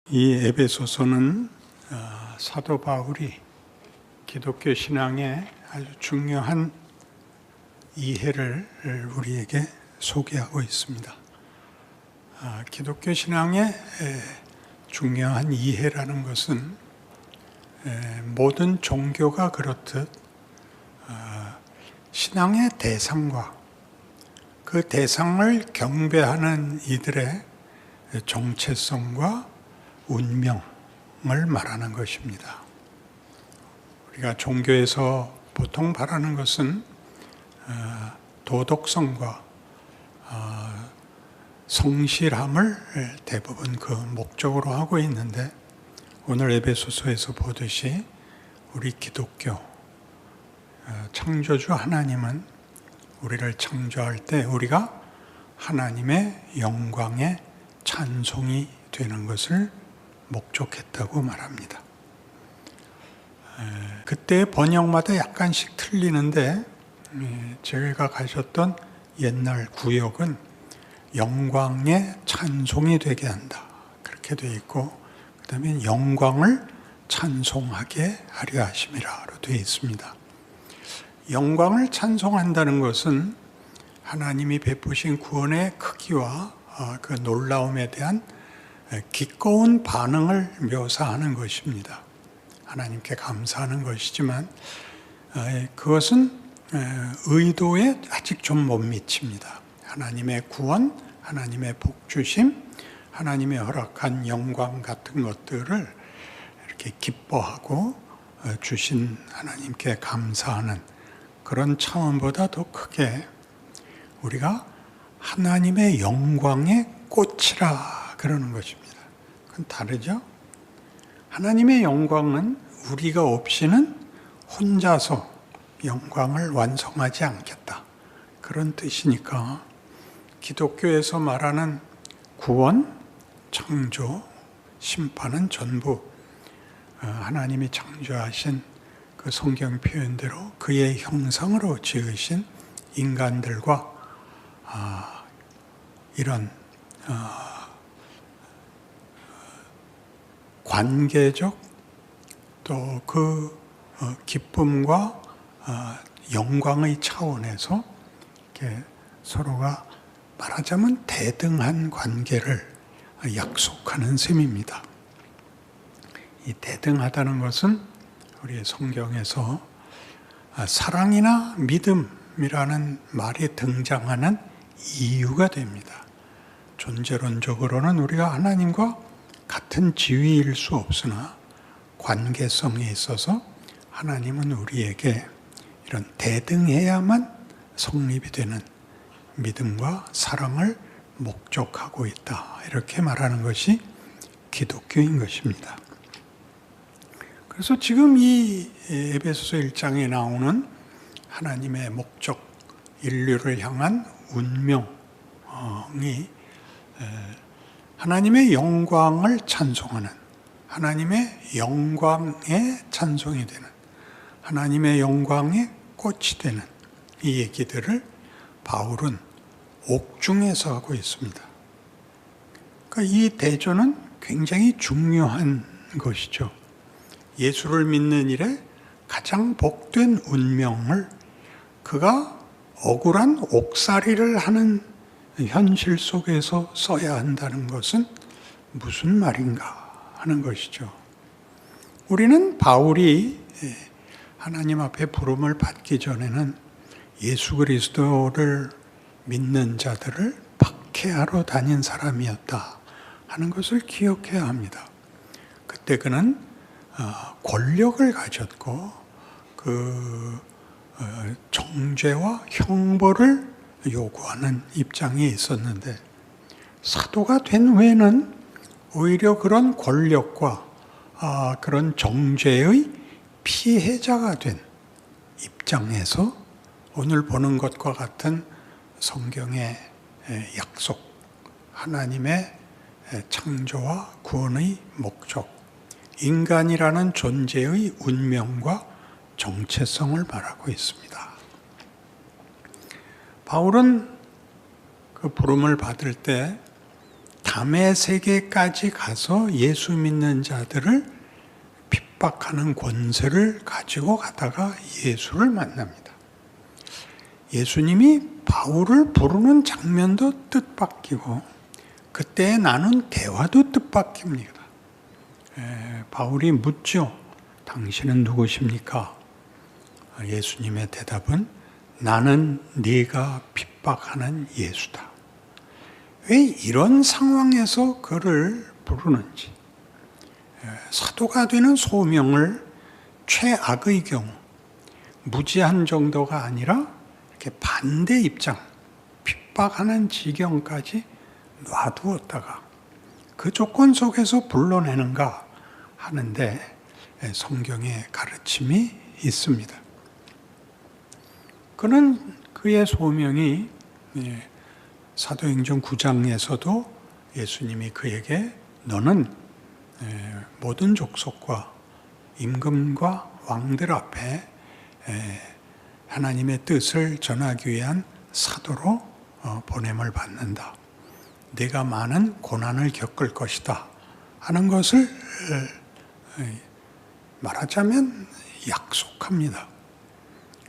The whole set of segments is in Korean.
이 에베소서는 사도 바울이 기독교 신앙의 아주 중요한 이해를 우리에게 소개하고 있습니다. 기독교 신앙의 중요한 이해라는 것은 모든 종교가 그렇듯 신앙의 대상과 그 대상을 경배하는 이들의 정체성과 운명을 말하는 것입니다. 우리가 종교에서 보통 바라는 것은 도덕성과 성실함을 대부분 그 목적으로 하고 있는데, 오늘 에베소서에서 보듯이 우리 기독교 창조주 하나님은 우리를 창조할 때 우리가 하나님의 영광의 찬송이 되는 것을 목적했다고 말합니다. 그때 번역마다 약간씩 틀리는데, 제가 가셨던 옛날 구역은 영광의 찬송이 되게 한다, 그렇게 되어 있고, 그 다음에 영광을 찬송하게 하려 하심이라로 되어 있습니다. 영광을 찬송한다는 것은 하나님이 베푸신 구원의 크기와 그 놀라움에 대한 기꺼운 반응을 묘사하는 것입니다. 하나님께 감사하는 것이지만 그것은 의도에 아직 좀 못 미칩니다. 하나님의 구원, 하나님의 복주심, 하나님의 허락한 영광 같은 것들을 이렇게 기뻐하고 주신 하나님께 감사하는 그런 차원보다 더 크게 우리가 하나님의 영광의 꽃이라 그러는 것입니다. 그건 다르죠? 하나님의 영광은 우리가 없이는 혼자서 영광을 완성하지 않겠다, 그런 뜻이니까 기독교에서 말하는 구원, 창조, 심판은 전부 하나님이 창조하신 그 성경 표현대로 그의 형상으로 지으신 인간들과 이런 관계적 또 그 기쁨과 영광의 차원에서 이렇게 서로가 말하자면 대등한 관계를 약속하는 셈입니다. 이 대등하다는 것은 우리 성경에서 사랑이나 믿음이라는 말이 등장하는 이유가 됩니다. 존재론적으로는 우리가 하나님과 같은 지위일 수 없으나 관계성에 있어서 하나님은 우리에게 이런 대등해야만 성립이 되는 믿음과 사랑을 목적하고 있다, 이렇게 말하는 것이 기독교인 것입니다. 그래서 지금 이 에베소서 1장에 나오는 하나님의 목적, 인류를 향한 운명이 하나님의 영광을 찬송하는, 하나님의 영광의 찬송이 되는, 하나님의 영광의 꽃이 되는 이 얘기들을 바울은 옥중에서 하고 있습니다. 그러니까 이 대조는 굉장히 중요한 것이죠. 예수를 믿는 일에 가장 복된 운명을 그가 억울한 옥살이를 하는 현실 속에서 써야 한다는 것은 무슨 말인가 하는 것이죠. 우리는 바울이 하나님 앞에 부름을 받기 전에는 예수 그리스도를 믿는 자들을 박해하러 다닌 사람이었다 하는 것을 기억해야 합니다. 그때 그는 권력을 가졌고 그 정죄와 형벌을 요구하는 입장에 있었는데, 사도가 된 후에는 오히려 그런 권력과 그런 정죄의 피해자가 된 입장에서 오늘 보는 것과 같은 성경의 약속, 하나님의 창조와 구원의 목적, 인간이라는 존재의 운명과 정체성을 말하고 있습니다. 바울은 그 부름을 받을 때 밤의 세계까지 가서 예수 믿는 자들을 핍박하는 권세를 가지고 가다가 예수를 만납니다. 예수님이 바울을 부르는 장면도 뜻밖이고 그때 나눈 대화도 뜻밖입니다. 바울이 묻죠. 당신은 누구십니까? 예수님의 대답은 나는 네가 핍박하는 예수다. 왜 이런 상황에서 그를 부르는지. 사도가 되는 소명을 최악의 경우 무지한 정도가 아니라 이렇게 반대 입장, 핍박하는 지경까지 놔두었다가 그 조건 속에서 불러내는가 하는데 성경에 가르침이 있습니다. 그는 그의 소명이 사도행전 9장에서도 예수님이 그에게 너는 모든 족속과 임금과 왕들 앞에 하나님의 뜻을 전하기 위한 사도로 보냄을 받는다. 네가 많은 고난을 겪을 것이다 하는 것을 말하자면 약속합니다.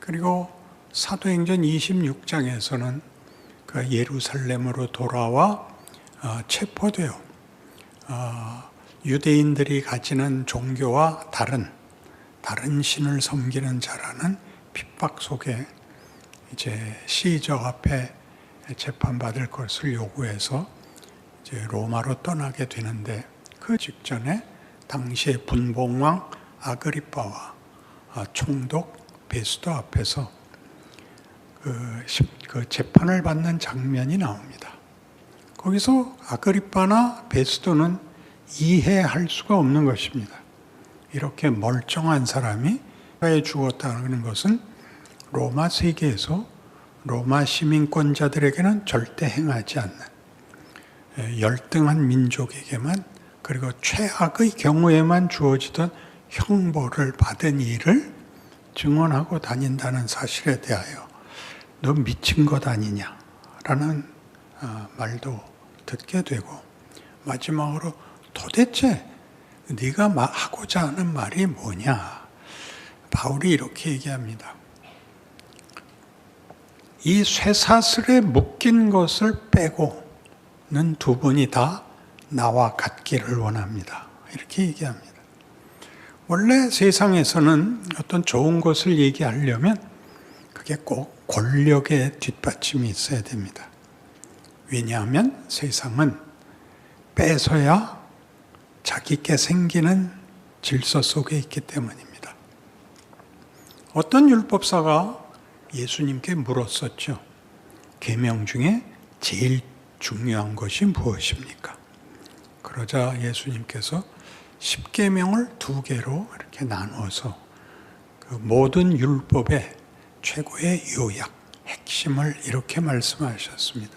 그리고 사도행전 26장에서는 그 예루살렘으로 돌아와 체포되어 유대인들이 가지는 종교와 다른 신을 섬기는 자라는 핍박 속에 이제 시저 앞에 재판받을 것을 요구해서 이제 로마로 떠나게 되는데 그 직전에 당시의 분봉왕 아그리빠와 총독 베스도 앞에서 그 재판을 받는 장면이 나옵니다. 거기서 아그리빠나 베스도는 이해할 수가 없는 것입니다. 이렇게 멀쩡한 사람이 왜 죽었다는 것은 로마 세계에서 로마 시민권자들에게는 절대 행하지 않는 열등한 민족에게만 그리고 최악의 경우에만 주어지던 형벌을 받은 일을 증언하고 다닌다는 사실에 대하여 너 미친 것 아니냐라는 말도 듣게 되고 마지막으로 도대체 네가 하고자 하는 말이 뭐냐? 바울이 이렇게 얘기합니다. 이 쇠사슬에 묶인 것을 빼고는 두 분이 다 나와 같기를 원합니다. 이렇게 얘기합니다. 원래 세상에서는 어떤 좋은 것을 얘기하려면 그게 꼭 권력의 뒷받침이 있어야 됩니다. 왜냐하면 세상은 뺏어야 자기께 생기는 질서 속에 있기 때문입니다. 어떤 율법사가 예수님께 물었었죠. 계명 중에 제일 중요한 것이 무엇입니까? 그러자 예수님께서 10계명을 2개로 이렇게 나누어서 그 모든 율법의 최고의 요약, 핵심을 이렇게 말씀하셨습니다.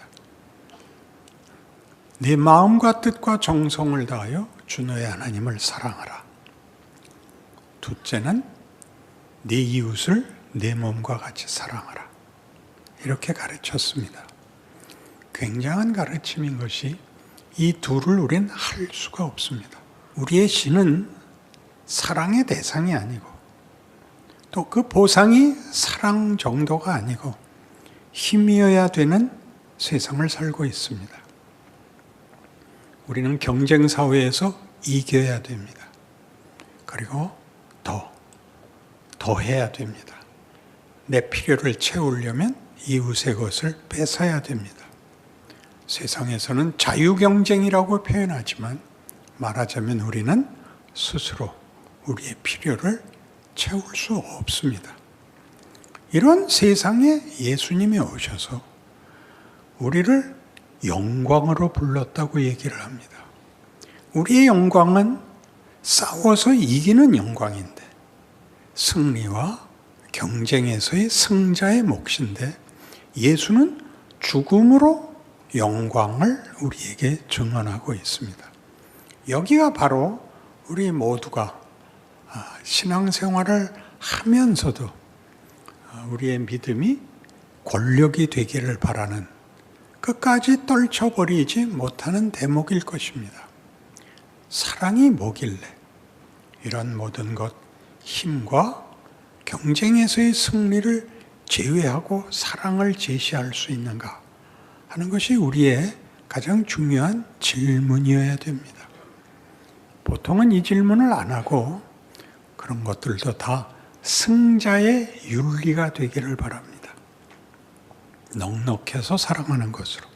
네 마음과 뜻과 정성을 다하여 주 너의 하나님을 사랑하라. 둘째는 네 이웃을 내 몸과 같이 사랑하라. 이렇게 가르쳤습니다. 굉장한 가르침인 것이 이 둘을 우리는 할 수가 없습니다. 우리의 신은 사랑의 대상이 아니고 또 그 보상이 사랑 정도가 아니고 힘이어야 되는 세상을 살고 있습니다. 우리는 경쟁 사회에서 이겨야 됩니다. 그리고 더 해야 됩니다. 내 필요를 채우려면 이웃의 것을 뺏어야 됩니다. 세상에서는 자유경쟁이라고 표현하지만 말하자면 우리는 스스로 우리의 필요를 채울 수 없습니다. 이런 세상에 예수님이 오셔서 우리를 영광으로 불렀다고 얘기를 합니다. 우리의 영광은 싸워서 이기는 영광인데 승리와 경쟁에서의 승자의 몫인데 예수는 죽음으로 영광을 우리에게 증언하고 있습니다. 여기가 바로 우리 모두가 신앙생활을 하면서도 우리의 믿음이 권력이 되기를 바라는 끝까지 떨쳐버리지 못하는 대목일 것입니다. 사랑이 뭐길래 이런 모든 것, 힘과 경쟁에서의 승리를 제외하고 사랑을 제시할 수 있는가 하는 것이 우리의 가장 중요한 질문이어야 됩니다. 보통은 이 질문을 안 하고 그런 것들도 다 승자의 윤리가 되기를 바랍니다. 넉넉해서 사랑하는 것으로,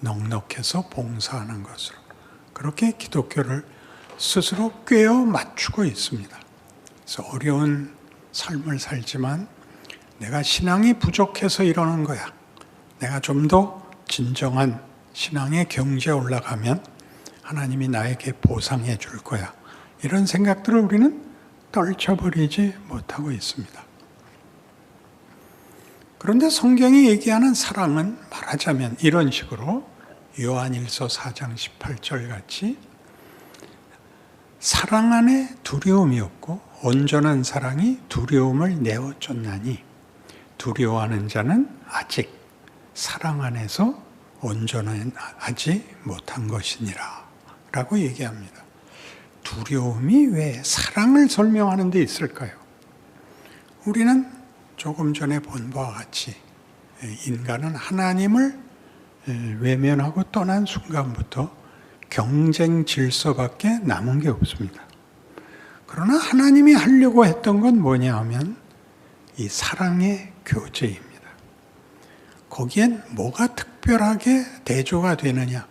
넉넉해서 봉사하는 것으로, 그렇게 기독교를 스스로 꿰어 맞추고 있습니다. 그래서 어려운 삶을 살지만 내가 신앙이 부족해서 이러는 거야. 내가 좀 더 진정한 신앙의 경지에 올라가면 하나님이 나에게 보상해 줄 거야. 이런 생각들을 우리는 떨쳐버리지 못하고 있습니다. 그런데 성경이 얘기하는 사랑은 말하자면 이런 식으로 요한일서 4장 18절 같이 사랑 안에 두려움이 없고 온전한 사랑이 두려움을 내어쫓나니 두려워하는 자는 아직 사랑 안에서 온전하지 못한 것이니라 라고 얘기합니다. 두려움이 왜 사랑을 설명하는 데 있을까요? 우리는 조금 전에 본 바와 같이 인간은 하나님을 외면하고 떠난 순간부터 경쟁 질서밖에 남은 게 없습니다. 그러나 하나님이 하려고 했던 건 뭐냐 하면 이 사랑의 교제입니다. 거기엔 뭐가 특별하게 대조가 되느냐?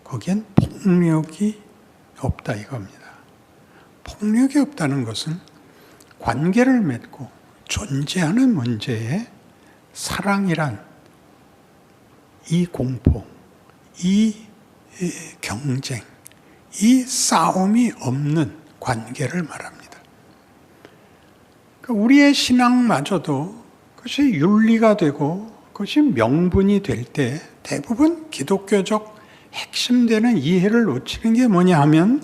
거기엔 폭력이 없다 이겁니다. 폭력이 없다는 것은 관계를 맺고 존재하는 문제에 사랑이란 이 공포, 이 경쟁, 이 싸움이 없는 관계를 말합니다. 그러니까 우리의 신앙마저도 그것이 윤리가 되고 그것이 명분이 될 때 대부분 기독교적 핵심되는 이해를 놓치는 게 뭐냐 하면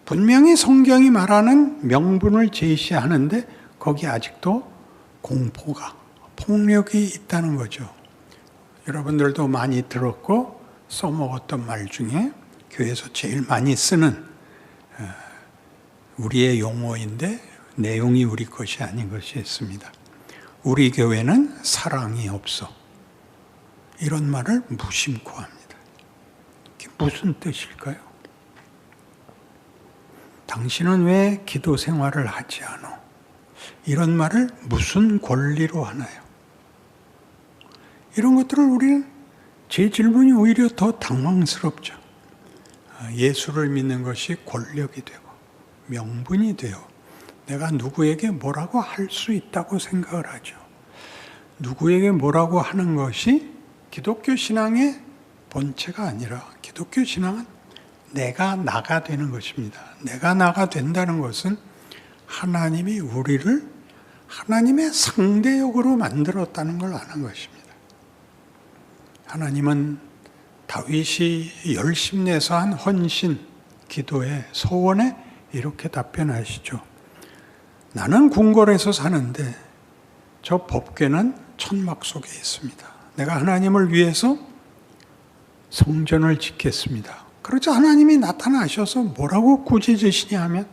분명히 성경이 말하는 명분을 제시하는데 거기 아직도 공포가, 폭력이 있다는 거죠. 여러분들도 많이 들었고 써먹었던 말 중에 교회에서 제일 많이 쓰는 우리의 용어인데 내용이 우리 것이 아닌 것이 있습니다. 우리 교회는 사랑이 없어. 이런 말을 무심코 합니다. 이게 무슨 뜻일까요? 당신은 왜 기도 생활을 하지 않아? 이런 말을 무슨 권리로 하나요? 이런 것들을 우리는 제 질문이 오히려 더 당황스럽죠. 예수를 믿는 것이 권력이 되고 명분이 되어 내가 누구에게 뭐라고 할 수 있다고 생각을 하죠. 누구에게 뭐라고 하는 것이 기독교 신앙의 본체가 아니라 기독교 신앙은 내가 나가 되는 것입니다. 내가 나가 된다는 것은 하나님이 우리를 하나님의 상대역으로 만들었다는 걸 아는 것입니다. 하나님은 다윗이 열심내서 한 헌신, 기도에, 소원에 이렇게 답변하시죠. 나는 궁궐에서 사는데 저 법궤는 천막 속에 있습니다. 내가 하나님을 위해서 성전을 짓겠습니다. 그러자 하나님이 나타나셔서 뭐라고 꾸짖으시냐 하면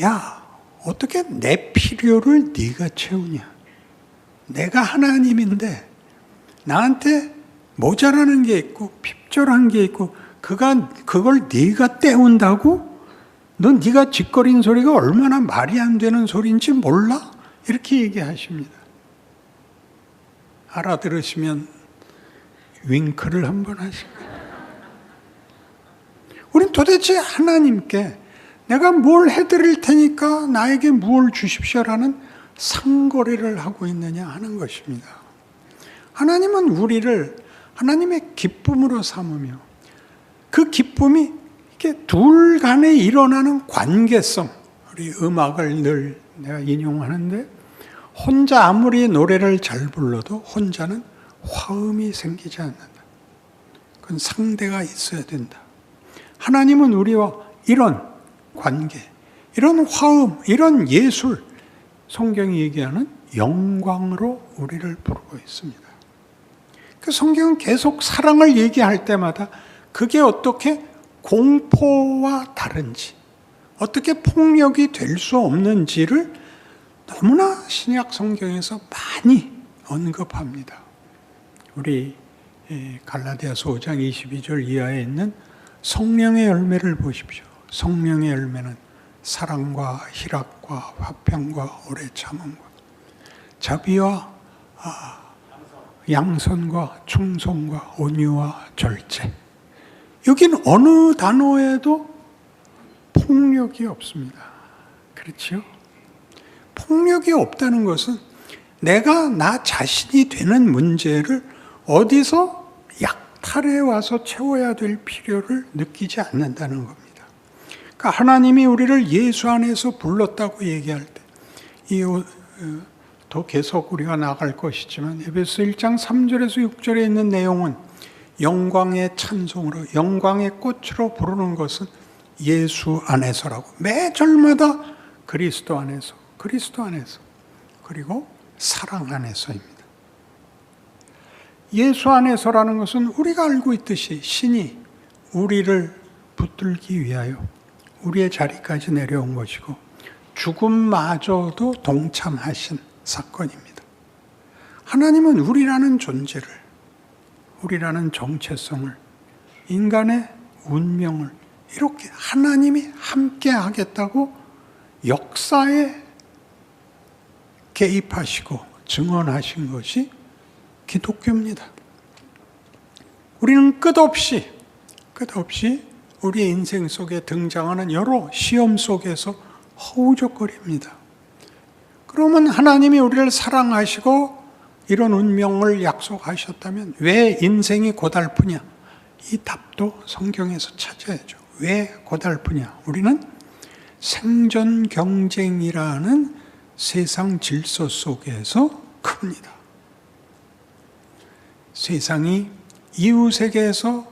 야, 어떻게 내 필요를 네가 채우냐? 내가 하나님인데 나한테 모자라는 게 있고 핍절한 게 있고 그걸 네가 때운다고? 넌 네가 짓거린 소리가 얼마나 말이 안 되는 소리인지 몰라? 이렇게 얘기하십니다. 알아들으시면 윙크를 한번 하실까요? 우린 도대체 하나님께 내가 뭘 해드릴 테니까 나에게 무엇을 주십시오라는 상거래를 하고 있느냐 하는 것입니다. 하나님은 우리를 하나님의 기쁨으로 삼으며 그 기쁨이 이렇게 둘 간에 일어나는 관계성, 우리 음악을 늘 내가 인용하는데 혼자 아무리 노래를 잘 불러도 혼자는 화음이 생기지 않는다. 그건 상대가 있어야 된다. 하나님은 우리와 이런 관계, 이런 화음, 이런 예술, 성경이 얘기하는 영광으로 우리를 부르고 있습니다. 그 성경은 계속 사랑을 얘기할 때마다 그게 어떻게 공포와 다른지, 어떻게 폭력이 될 수 없는지를 너무나 신약 성경에서 많이 언급합니다. 우리 갈라디아서 5장 22절 이하에 있는 성령의 열매를 보십시오. 성령의 열매는 사랑과 희락과 화평과 오래 참음과 자비와 양선과 충성과 온유와 절제. 여긴 어느 단어에도 폭력이 없습니다. 그렇죠? 폭력이 없다는 것은 내가 나 자신이 되는 문제를 어디서 약탈해 와서 채워야 될 필요를 느끼지 않는다는 겁니다. 그러니까 하나님이 우리를 예수 안에서 불렀다고 얘기할 때, 더 계속 우리가 나갈 것이지만 에베소 1장 3절에서 6절에 있는 내용은 영광의 찬송으로, 영광의 꽃으로 부르는 것은 예수 안에서라고. 매 절마다 그리스도 안에서, 그리스도 안에서, 그리고 사랑 안에서입니다. 예수 안에서라는 것은 우리가 알고 있듯이 신이 우리를 붙들기 위하여 우리의 자리까지 내려온 것이고 죽음마저도 동참하신 사건입니다. 하나님은 우리라는 존재를, 우리라는 정체성을, 인간의 운명을 이렇게 하나님이 함께 하겠다고 역사에 개입하시고 증언하신 것이 기독교입니다. 우리는 끝없이 우리의 인생 속에 등장하는 여러 시험 속에서 허우적거립니다. 그러면 하나님이 우리를 사랑하시고 이런 운명을 약속하셨다면 왜 인생이 고달프냐? 이 답도 성경에서 찾아야죠. 왜 고달프냐? 우리는 생존 경쟁이라는 세상 질서 속에서 큽니다. 세상이 이웃에게서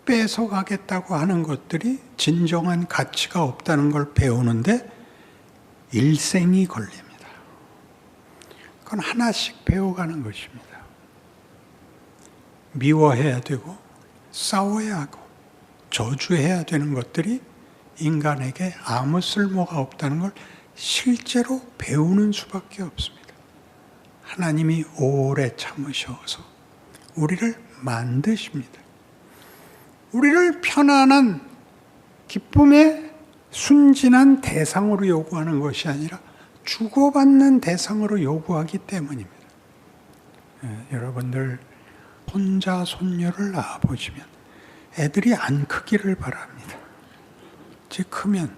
뺏어가겠다고 하는 것들이 진정한 가치가 없다는 걸 배우는데 일생이 걸립니다. 그건 하나씩 배워가는 것입니다. 미워해야 되고 싸워야 하고 저주해야 되는 것들이 인간에게 아무 쓸모가 없다는 걸 실제로 배우는 수밖에 없습니다. 하나님이 오래 참으셔서 우리를 만드십니다. 우리를 편안한 기쁨의 순진한 대상으로 요구하는 것이 아니라 주고받는 대상으로 요구하기 때문입니다. 여러분들 손자, 손녀를 낳아보시면 애들이 안 크기를 바랍니다. 이제 크면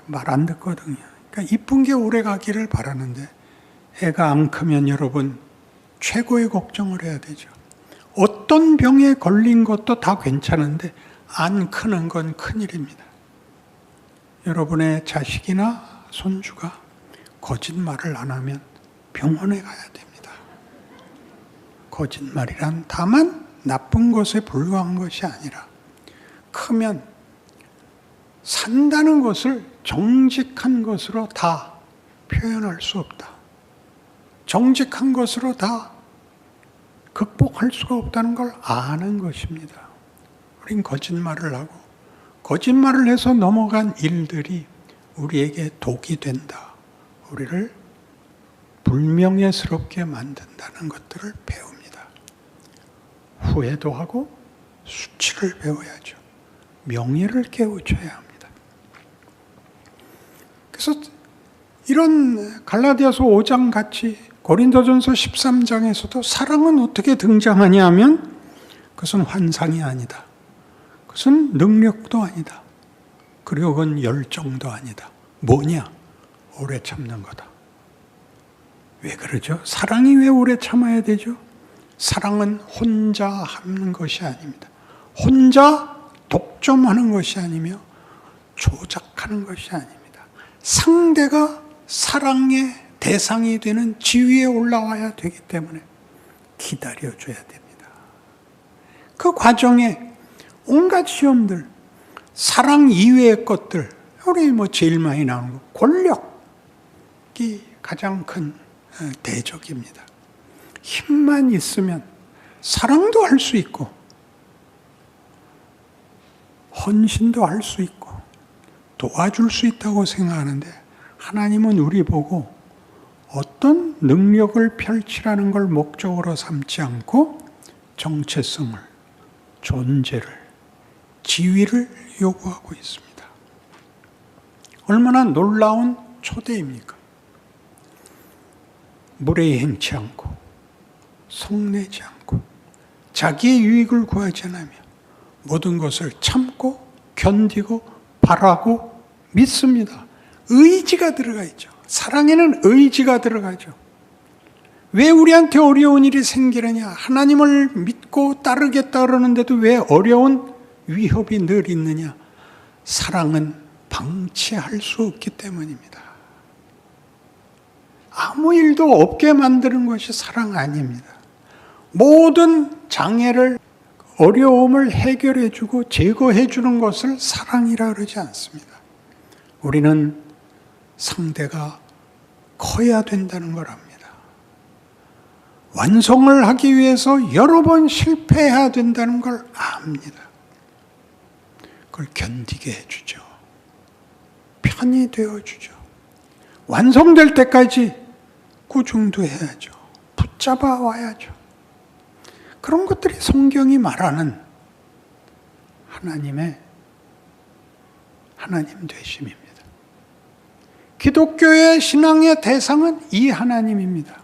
말 안 듣거든요. 그러니까 이쁜 게 오래 가기를 바라는데 애가 안 크면 여러분 최고의 걱정을 해야 되죠. 어떤 병에 걸린 것도 다 괜찮은데 안 크는 건 큰일입니다. 여러분의 자식이나 손주가 거짓말을 안 하면 병원에 가야 됩니다. 거짓말이란 다만 나쁜 것에 불과한 것이 아니라 크면 산다는 것을 정직한 것으로 다 표현할 수 없다. 정직한 것으로 다 극복할 수가 없다는 걸 아는 것입니다. 우린 거짓말을 하고 거짓말을 해서 넘어간 일들이 우리에게 독이 된다. 우리를 불명예스럽게 만든다는 것들을 배웁니다. 후회도 하고 수치를 배워야죠. 명예를 깨우쳐야 합니다. 그래서 이런 갈라디아서 5장 같이 고린도전서 13장에서도 사랑은 어떻게 등장하냐 하면 그것은 환상이 아니다. 그것은 능력도 아니다. 그리고 그건 열정도 아니다. 뭐냐? 오래 참는 거다. 왜 그러죠? 사랑이 왜 오래 참아야 되죠? 사랑은 혼자 하는 것이 아닙니다. 혼자 독점하는 것이 아니며 조작하는 것이 아닙니다. 상대가 사랑의 대상이 되는 지위에 올라와야 되기 때문에 기다려줘야 됩니다. 그 과정에 온갖 시험들, 사랑 이외의 것들, 우리 제일 많이 나오는 거, 권력이 가장 큰 대적입니다. 힘만 있으면 사랑도 할 수 있고 헌신도 할 수 있고 도와줄 수 있다고 생각하는데, 하나님은 우리 보고 어떤 능력을 펼치라는 걸 목적으로 삼지 않고 정체성을, 존재를, 지위를 요구하고 있습니다. 얼마나 놀라운 초대입니까? 무례행치 않고 성내지 않고 자기의 유익을 구하지 않으며 모든 것을 참고 견디고 바라고 믿습니다. 의지가 들어가 있죠. 사랑에는 의지가 들어가죠. 왜 우리한테 어려운 일이 생기느냐? 하나님을 믿고 따르겠다 그러는데도 왜 어려운 위협이 늘 있느냐? 사랑은 방치할 수 없기 때문입니다. 아무 일도 없게 만드는 것이 사랑 아닙니다. 모든 장애를, 어려움을 해결해 주고 제거해 주는 것을 사랑이라 그러지 않습니다. 우리는 상대가 커야 된다는 걸 압니다. 완성을 하기 위해서 여러 번 실패해야 된다는 걸 압니다. 그걸 견디게 해주죠. 편히 되어주죠. 완성될 때까지 꾸중도 해야죠. 붙잡아 와야죠. 그런 것들이 성경이 말하는 하나님 되심입니다. 기독교의 신앙의 대상은 이 하나님입니다.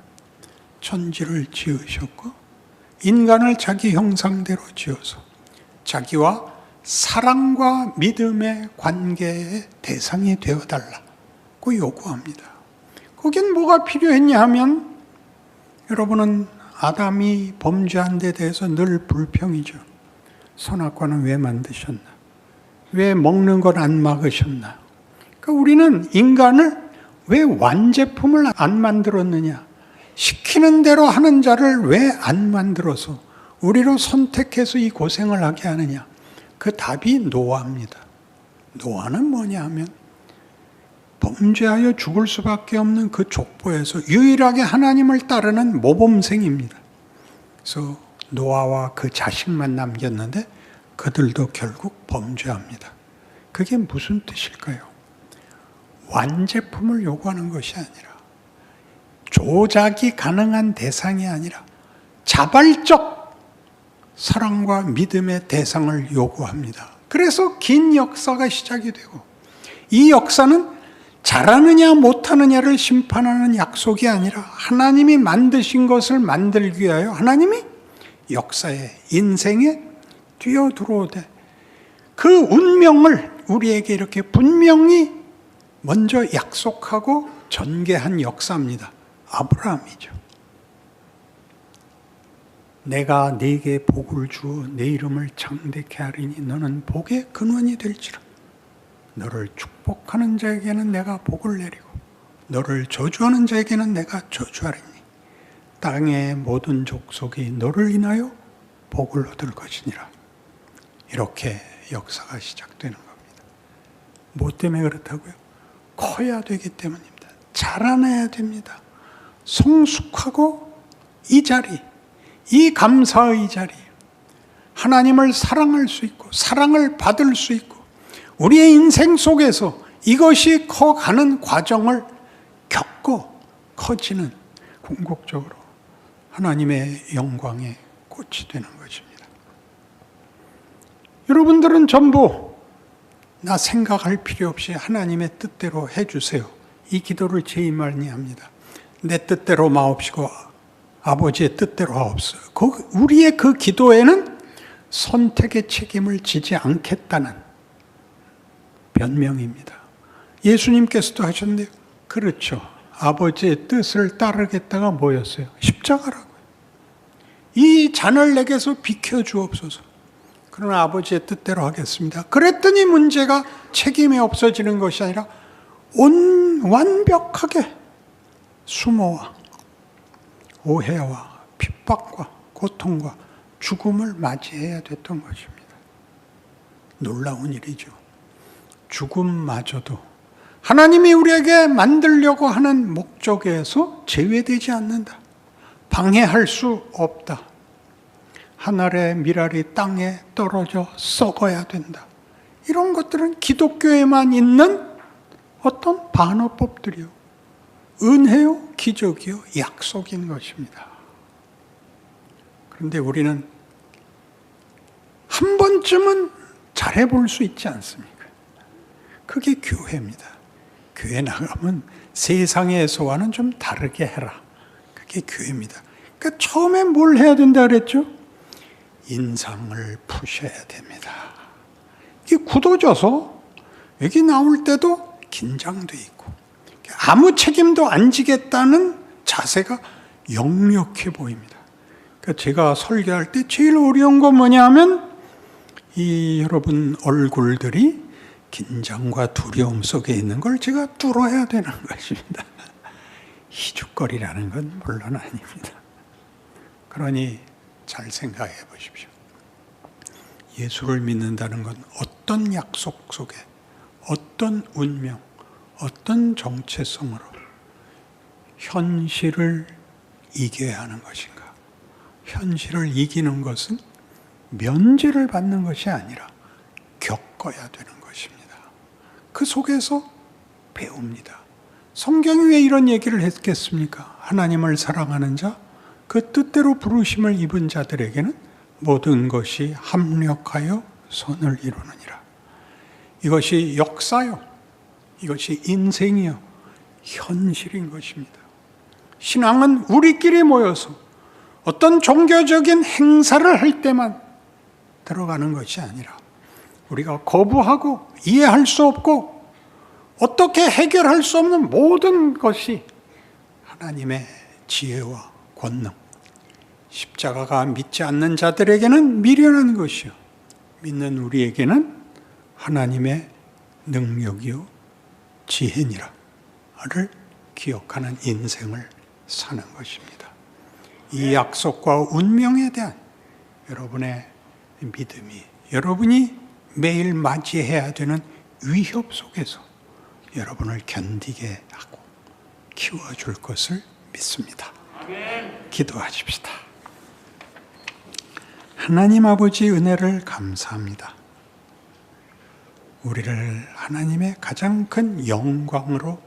천지를 지으셨고 인간을 자기 형상대로 지어서 자기와 사랑과 믿음의 관계의 대상이 되어달라고 요구합니다. 거긴 뭐가 필요했냐 하면, 여러분은 아담이 범죄한 데 대해서 늘 불평이죠. 선악과는 왜 만드셨나? 왜 먹는 걸 안 막으셨나? 그러니까 우리는 인간을 왜 완제품을 안 만들었느냐? 시키는 대로 하는 자를 왜 안 만들어서 우리로 선택해서 이 고생을 하게 하느냐? 그 답이 노아입니다. 노아는 뭐냐 하면 범죄하여 죽을 수밖에 없는 그 족보에서 유일하게 하나님을 따르는 모범생입니다. 그래서 노아와 그 자식만 남겼는데 그들도 결국 범죄합니다. 그게 무슨 뜻일까요? 완제품을 요구하는 것이 아니라, 조작이 가능한 대상이 아니라 자발적 사랑과 믿음의 대상을 요구합니다. 그래서 긴 역사가 시작이 되고, 이 역사는 잘하느냐 못하느냐를 심판하는 약속이 아니라 하나님이 만드신 것을 만들기 위하여 하나님이 역사에, 인생에 뛰어들어오되 그 운명을 우리에게 이렇게 분명히 먼저 약속하고 전개한 역사입니다. 아브라함이죠. 내가 네게 복을 주어 내 이름을 창대케 하리니 너는 복의 근원이 될지라. 너를 축복하는 자에게는 내가 복을 내리고 너를 저주하는 자에게는 내가 저주하리니 땅의 모든 족속이 너를 인하여 복을 얻을 것이니라. 이렇게 역사가 시작되는 겁니다. 뭐 때문에 그렇다고요? 커야 되기 때문입니다. 자라나야 됩니다. 성숙하고 이 자리, 이 감사의 자리, 하나님을 사랑할 수 있고 사랑을 받을 수 있고 우리의 인생 속에서 이것이 커가는 과정을 겪고 커지는, 궁극적으로 하나님의 영광의 꽃이 되는 것입니다. 여러분들은 전부 나 생각할 필요 없이 하나님의 뜻대로 해주세요. 이 기도를 제일 많이 합니다. 내 뜻대로 마옵시고 아버지의 뜻대로 하옵소서. 우리의 그 기도에는 선택의 책임을 지지 않겠다는 변명입니다. 예수님께서도 하셨는데, 그렇죠. 아버지의 뜻을 따르겠다가 뭐였어요? 십자가라고요. 이 잔을 내게서 비켜주옵소서. 그러나 아버지의 뜻대로 하겠습니다. 그랬더니 문제가 책임이 없어지는 것이 아니라 완벽하게 수모와 오해와 핍박과 고통과 죽음을 맞이해야 됐던 것입니다. 놀라운 일이죠. 죽음마저도 하나님이 우리에게 만들려고 하는 목적에서 제외되지 않는다. 방해할 수 없다. 하늘의 미랄이 땅에 떨어져 썩어야 된다. 이런 것들은 기독교에만 있는 어떤 반어법들이요, 은혜요, 기적이요, 약속인 것입니다. 그런데 우리는 한 번쯤은 잘해볼 수 있지 않습니까? 그게 교회입니다. 교회 나가면 세상에서와는 좀 다르게 해라. 그게 교회입니다. 그러니까 처음에 뭘 해야 된다 그랬죠? 인상을 푸셔야 됩니다. 이게 굳어져서 여기 나올 때도 긴장돼 있고 아무 책임도 안 지겠다는 자세가 역력해 보입니다. 그러니까 제가 설교할 때 제일 어려운 건 뭐냐 하면 이 여러분 얼굴들이 긴장과 두려움 속에 있는 걸 제가 뚫어야 되는 것입니다. 희죽거리라는 건 물론 아닙니다. 그러니 잘 생각해 보십시오. 예수를 믿는다는 건 어떤 약속 속에, 어떤 운명, 어떤 정체성으로 현실을 이겨야 하는 것인가? 현실을 이기는 것은 면제를 받는 것이 아니라 겪어야 되는 것입니다. 그 속에서 배웁니다. 성경이 왜 이런 얘기를 했겠습니까? 하나님을 사랑하는 자, 그 뜻대로 부르심을 입은 자들에게는 모든 것이 합력하여 선을 이루느니라. 이것이 역사요, 이것이 인생이요, 현실인 것입니다. 신앙은 우리끼리 모여서 어떤 종교적인 행사를 할 때만 들어가는 것이 아니라 우리가 거부하고 이해할 수 없고 어떻게 해결할 수 없는 모든 것이 하나님의 지혜와 권능, 십자가가 믿지 않는 자들에게는 미련한 것이요, 믿는 우리에게는 하나님의 능력이요 지혜니라를 기억하는 인생을 사는 것입니다. 이 약속과 운명에 대한 여러분의 믿음이 여러분이 매일 맞이해야 되는 위협 속에서 여러분을 견디게 하고 키워줄 것을 믿습니다. 기도하십시다. 하나님 아버지 은혜를 감사합니다. 우리를 하나님의 가장 큰 영광으로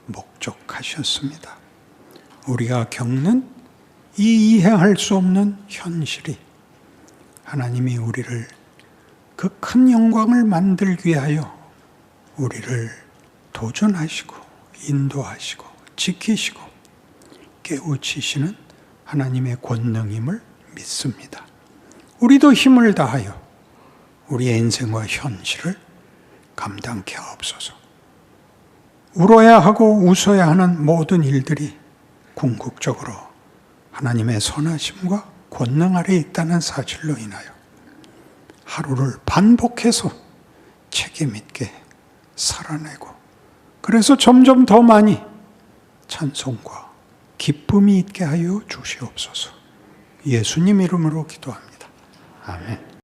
목적하셨습니다. 우리가 겪는 이 이해할 수 없는 현실이 하나님이 우리를 그 큰 영광을 만들기 위하여 우리를 도전하시고 인도하시고 지키시고 깨우치시는 하나님의 권능임을 믿습니다. 우리도 힘을 다하여 우리의 인생과 현실을 감당케 하옵소서. 울어야 하고 웃어야 하는 모든 일들이 궁극적으로 하나님의 선하심과 권능 아래 있다는 사실로 인하여 하루를 반복해서 책임 있게 살아내고, 그래서 점점 더 많이 찬송과 기쁨이 있게 하여 주시옵소서. 예수님 이름으로 기도합니다. 아멘.